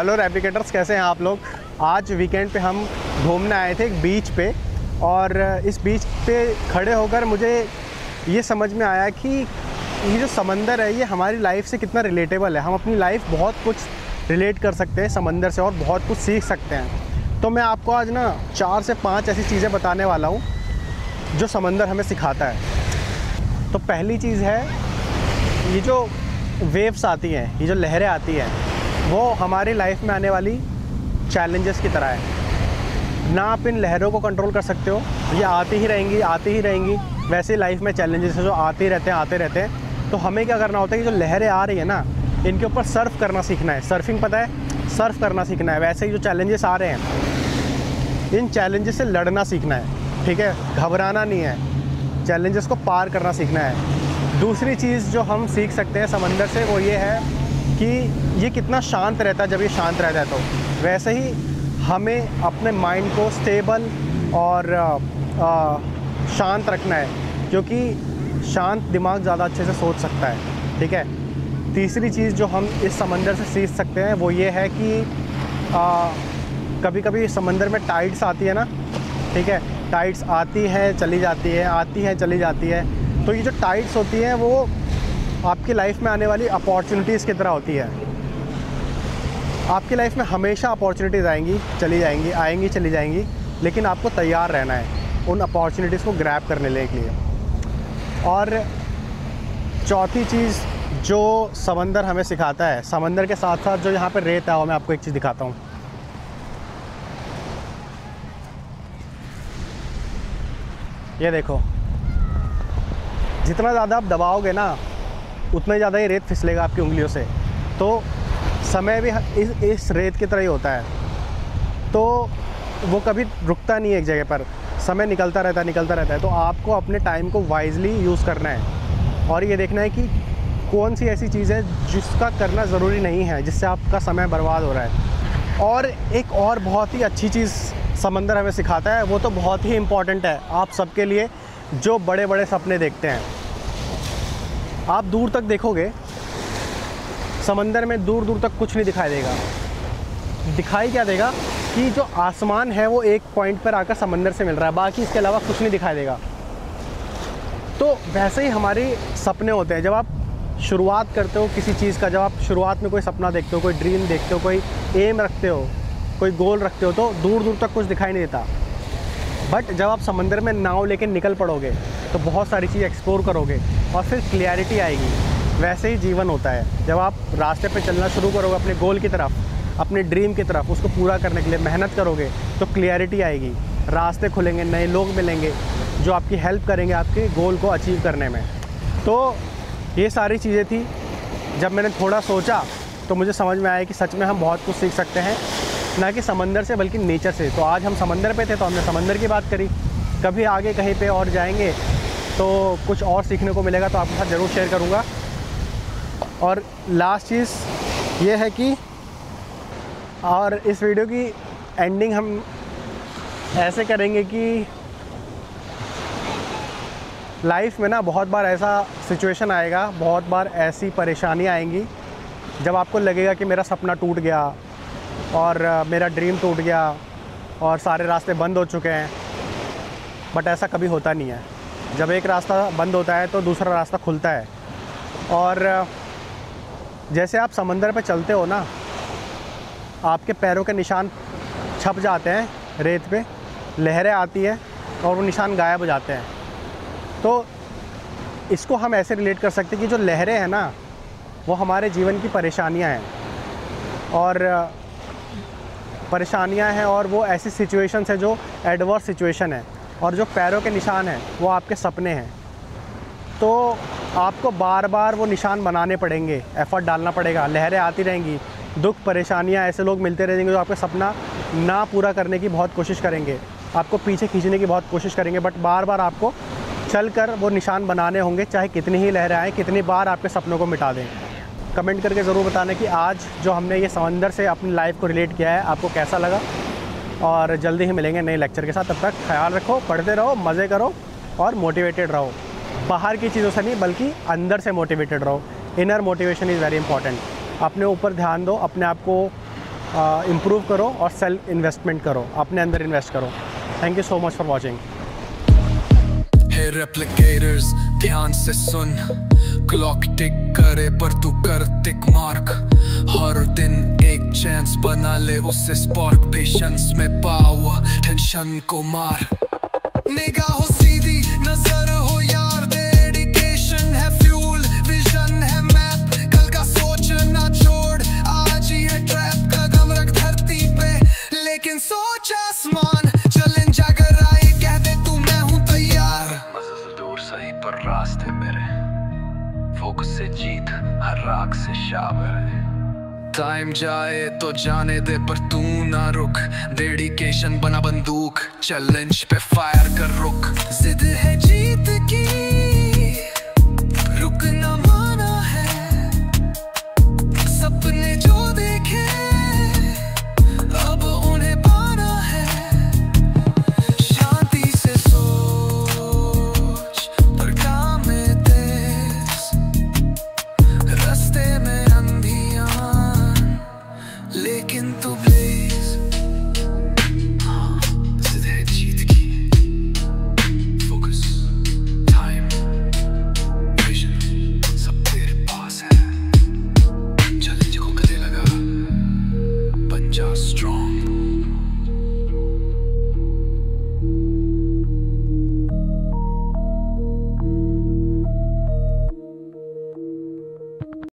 Hello रेप्लिकेटर्स, कैसे हैं आप लोग। आज वीकेंड पे हम घूमने आए थे एक बीच पे, और इस बीच पे खड़े होकर मुझे ये समझ में आया कि ये जो समंदर है ये हमारी लाइफ से कितना रिलेटेबल है। हम अपनी लाइफ बहुत कुछ रिलेट कर सकते हैं समंदर से और बहुत कुछ सीख सकते हैं। तो मैं आपको आज ना 4 से 5 ऐसी चीज़ें बताने वाला हूँ जो समंदर हमें सिखाता है। तो पहली चीज़ है, ये जो वेव्स आती हैं, ये जो लहरें आती हैं, वो हमारी लाइफ में आने वाली चैलेंजेस की तरह है। ना आप इन लहरों को कंट्रोल कर सकते हो, ये आती ही रहेंगी। वैसे लाइफ में चैलेंजेस हैं जो आते रहते हैं। तो हमें क्या करना होता है कि जो लहरें आ रही है ना, इनके ऊपर सर्फ करना सीखना है। सर्फिंग पता है, सर्फ करना सीखना है। वैसे ही जो चैलेंजेस आ रहे हैं, इन चैलेंजेस से लड़ना सीखना है, ठीक है। घबराना नहीं है, चैलेंजेस को पार करना सीखना है। दूसरी चीज़ जो हम सीख सकते हैं समंदर से, वो ये है कि ये कितना शांत रहता है। जब ये शांत रहता है तो वैसे ही हमें अपने माइंड को स्टेबल और शांत रखना है, क्योंकि शांत दिमाग ज़्यादा अच्छे से सोच सकता है, ठीक है। तीसरी चीज़ जो हम इस समंदर से सीख सकते हैं वो ये है कि कभी कभी समंदर में टाइड्स आती है ना, ठीक है। टाइड्स आती हैं चली जाती है, आती हैं चली जाती है। तो ये जो टाइड्स होती हैं वो आपकी लाइफ में आने वाली अपॉर्चुनिटीज़ की तरह होती है। आपकी लाइफ में हमेशा अपॉर्चुनिटीज़ आएंगी चली जाएंगी, लेकिन आपको तैयार रहना है उन अपॉर्चुनिटीज़ को ग्रैब करने के लिए। और चौथी चीज़ जो समंदर हमें सिखाता है, समंदर के साथ साथ जो यहाँ पर रेत है, वो मैं आपको एक चीज़ दिखाता हूँ। ये देखो, जितना ज़्यादा आप दबाओगे ना, उतना ही ज़्यादा ये रेत फिसलेगा आपकी उंगलियों से। तो समय भी इस रेत की तरह ही होता है, तो वो कभी रुकता नहीं है एक जगह पर, समय निकलता रहता है। तो आपको अपने टाइम को वाइजली यूज़ करना है और ये देखना है कि कौन सी ऐसी चीज़ है जिसका करना ज़रूरी नहीं है, जिससे आपका समय बर्बाद हो रहा है। और एक और बहुत ही अच्छी चीज़ समंदर हमें सिखाता है, वो तो बहुत ही इम्पॉर्टेंट है आप सबके लिए जो बड़े बड़े सपने देखते हैं। आप दूर तक देखोगे, समंदर में दूर दूर तक कुछ नहीं दिखाई देगा। दिखाई क्या देगा कि जो आसमान है वो एक पॉइंट पर आकर समंदर से मिल रहा है, बाकी इसके अलावा कुछ नहीं दिखाई देगा। तो वैसे ही हमारे सपने होते हैं। जब आप शुरुआत करते हो किसी चीज़ का, जब आप शुरुआत में कोई सपना देखते हो, कोई ड्रीम देखते हो, कोई एम रखते हो, कोई गोल रखते हो, तो दूर दूर तक कुछ दिखाई नहीं देता। बट जब आप समंदर में नाव लेकर निकल पड़ोगे तो बहुत सारी चीज़ एक्सप्लोर करोगे और फिर क्लियरिटी आएगी। वैसे ही जीवन होता है, जब आप रास्ते पे चलना शुरू करोगे अपने गोल की तरफ, अपने ड्रीम की तरफ, उसको पूरा करने के लिए मेहनत करोगे तो क्लियरिटी आएगी, रास्ते खुलेंगे, नए लोग मिलेंगे जो आपकी हेल्प करेंगे आपके गोल को अचीव करने में। तो ये सारी चीज़ें थी। जब मैंने थोड़ा सोचा तो मुझे समझ में आया कि सच में हम बहुत कुछ सीख सकते हैं, ना कि समंदर से बल्कि नेचर से। तो आज हम समंदर पे थे तो हमने समंदर की बात करी। कभी आगे कहीं पे और जाएंगे तो कुछ और सीखने को मिलेगा, तो आपके साथ ज़रूर शेयर करूँगा। और लास्ट चीज़ ये है कि, और इस वीडियो की एंडिंग हम ऐसे करेंगे कि लाइफ में ना बहुत बार ऐसा सिचुएशन आएगा, बहुत बार ऐसी परेशानियाँ आएंगी जब आपको लगेगा कि मेरा सपना टूट गया और मेरा ड्रीम टूट गया और सारे रास्ते बंद हो चुके हैं। बट ऐसा कभी होता नहीं है। जब एक रास्ता बंद होता है तो दूसरा रास्ता खुलता है। और जैसे आप समंदर पे चलते हो ना, आपके पैरों के निशान छप जाते हैं रेत पे, लहरें आती हैं और वो निशान गायब हो जाते हैं। तो इसको हम ऐसे रिलेट कर सकते हैं कि जो लहरें हैं ना, वो हमारे जीवन की परेशानियां हैं, और परेशानियां हैं और वो ऐसी सिचुएशंस है जो एडवर्स सिचुएशन है, और जो पैरों के निशान हैं वो आपके सपने हैं। तो आपको बार बार वो निशान बनाने पड़ेंगे, एफ़र्ट डालना पड़ेगा। लहरें आती रहेंगी, दुख परेशानियां, ऐसे लोग मिलते रहेंगे जो आपका सपना ना पूरा करने की बहुत कोशिश करेंगे, आपको पीछे खींचने की बहुत कोशिश करेंगे। बट बार बार आपको चल कर वो निशान बनाने होंगे, चाहे कितनी ही लहरें आएँ, कितनी बार आपके सपनों को मिटा दें। कमेंट करके ज़रूर बताना कि आज जो हमने ये समंदर से अपनी लाइफ को रिलेट किया है आपको कैसा लगा। और जल्दी ही मिलेंगे नए लेक्चर के साथ। तब तक ख्याल रखो, पढ़ते रहो, मज़े करो और मोटिवेटेड रहो। बाहर की चीज़ों से नहीं बल्कि अंदर से मोटिवेटेड रहो। Inner motivation is very important. अपने ऊपर ध्यान दो, अपने आप को इम्प्रूव करो और सेल्फ इन्वेस्टमेंट करो, अपने अंदर इन्वेस्ट करो। Thank you so much for watching. Hey replicators ध्यान से सुन, क्लॉक टिक करे पर तू कर टिक मार्क। हर दिन एक चांस बना ले उसे स्पार्क, पेशेंस में पावर टेंशन को मार। निगाहों सीधी नजर हो यार, डेडिकेशन है फ्यूल, विजन है मैप, कल का सोचना छोड़, आज ही है ट्रैप। कदम रख धरती पे लेकिन सोच आसमान, चैलेंज अगर आए कह दे तू मैं हूँ तैयार। मज़े दूर सही पर रास्ते मेरे, फोकस से जीत हर राग से शावर है। टाइम जाए तो जाने दे पर तू ना रुक, डेडिकेशन बना बंदूक, चैलेंज पे फायर कर रुक। जिद है जीत की